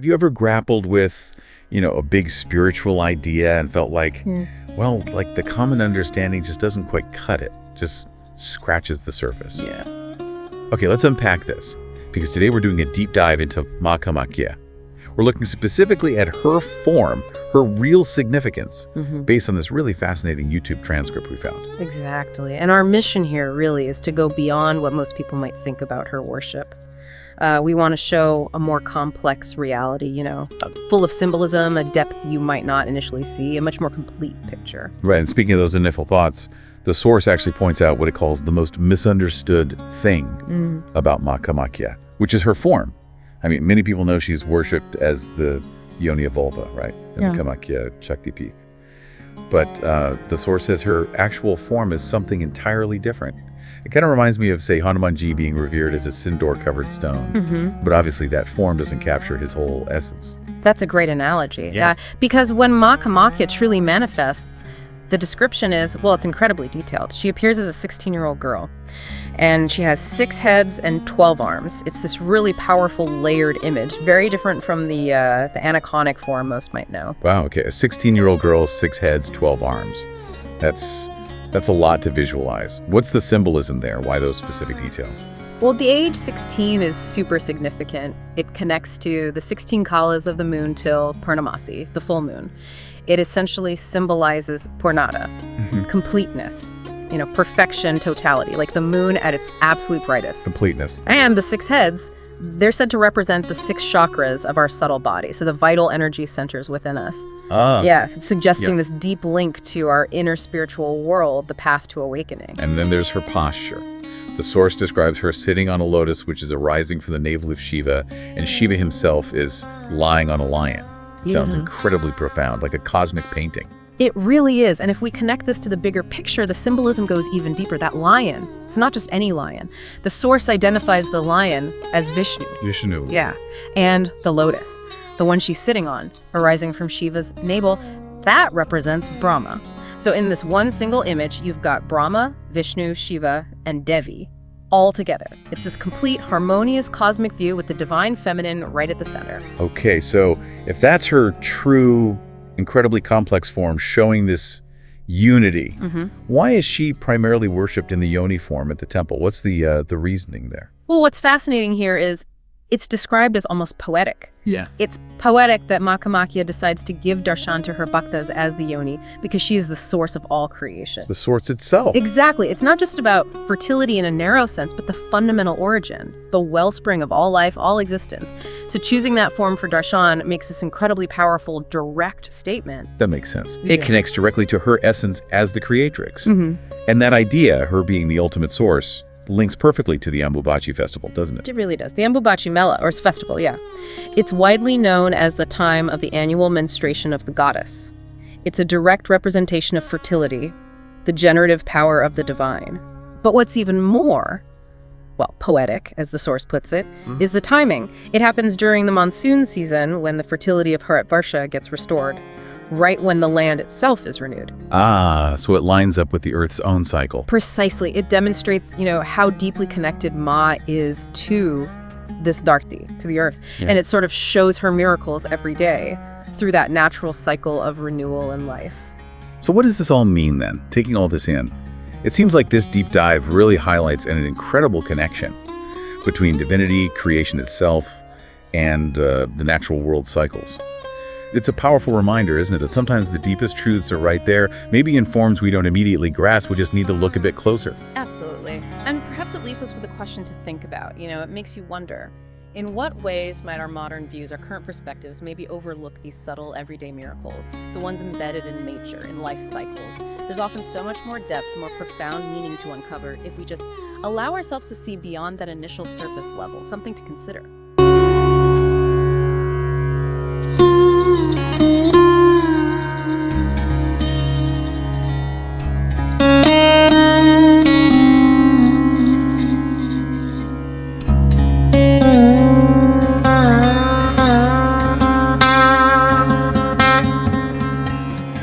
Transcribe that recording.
you ever grappled with, a big spiritual idea and felt like, well, like the common understanding just doesn't quite cut it, just scratches the surface? Yeah. Okay, let's unpack this, because today we're doing a deep dive into Maa Kamakhya. We're looking specifically at her form, her real significance, based on this really fascinating YouTube transcript we found. Exactly. And our mission here really is to go beyond what most people might think about her worship. We want to show a more complex reality, full of symbolism, a depth you might not initially see, a much more complete picture. Right, and speaking of those initial thoughts, the source actually points out what it calls the most misunderstood thing about Maa Kamakhya, which is her form. I mean, many people know she's worshipped as the Yoni of vulva, right? In the Kamakhya Shakti Peeth. But the source says her actual form is something entirely different. It kind of reminds me of, say, Hanumanji being revered as a sindoor-covered stone. But obviously that form doesn't capture his whole essence. That's a great analogy. Yeah. Because when Maa Kamakhya truly manifests, the description is, well, it's incredibly detailed. She appears as a 16-year-old girl, and she has 6 heads and 12 arms. It's this really powerful layered image, very different from the aniconic form most might know. Wow, okay, a 16-year-old girl, 6 heads, 12 arms. That's a lot to visualize. What's the symbolism there? Why those specific details? Well, the age 16 is super significant. It connects to the 16 kalas of the moon till Purnamasi, the full moon. It essentially symbolizes Purnata, completeness, perfection, totality, like the moon at its absolute brightest. Completeness. And the 6 heads, they're said to represent the 6 chakras of our subtle body, so the vital energy centers within us. Suggesting this deep link to our inner spiritual world, the path to awakening. And then there's her posture. The source describes her sitting on a lotus, which is arising from the navel of Shiva, and Shiva himself is lying on a lion. It sounds incredibly profound, like a cosmic painting. It really is. And if we connect this to the bigger picture, the symbolism goes even deeper. That lion, it's not just any lion. The source identifies the lion as Vishnu. Vishnu. Yeah. And the lotus, the one she's sitting on, arising from Shiva's navel, that represents Brahma. So in this one single image, you've got Brahma, Vishnu, Shiva, and Devi all together. It's this complete, harmonious cosmic view with the divine feminine right at the center. Okay, so if that's her true, incredibly complex form showing this unity, why is she primarily worshipped in the Yoni form at the temple? What's the reasoning there? Well, what's fascinating here is it's described as almost poetic. Yeah. It's poetic that Maa Kamakhya decides to give Darshan to her bhaktas as the Yoni because she is the source of all creation. The source itself. Exactly. It's not just about fertility in a narrow sense, but the fundamental origin, the wellspring of all life, all existence. So choosing that form for Darshan makes this incredibly powerful, direct statement. That makes sense. It connects directly to her essence as the creatrix. And that idea, her being the ultimate source, links perfectly to the Ambubachi festival, doesn't it? It really does. The Ambubachi Mela, or festival, yeah. It's widely known as the time of the annual menstruation of the goddess. It's a direct representation of fertility, the generative power of the divine. But what's even more, well, poetic, as the source puts it, is the timing. It happens during the monsoon season when the fertility of Bharatvarsha gets restored, right when the land itself is renewed. So it lines up with the Earth's own cycle. Precisely. It demonstrates, how deeply connected Ma is to this Dharti, to the Earth. Yeah. And it sort of shows her miracles every day through that natural cycle of renewal and life. So what does this all mean then, taking all this in? It seems like this deep dive really highlights an incredible connection between divinity, creation itself, and the natural world cycles. It's a powerful reminder, isn't it, that sometimes the deepest truths are right there, maybe in forms we don't immediately grasp, we just need to look a bit closer. Absolutely. And perhaps it leaves us with a question to think about. It makes you wonder, in what ways might our modern views, our current perspectives, maybe overlook these subtle everyday miracles, the ones embedded in nature, in life cycles? There's often so much more depth, more profound meaning to uncover if we just allow ourselves to see beyond that initial surface level, something to consider.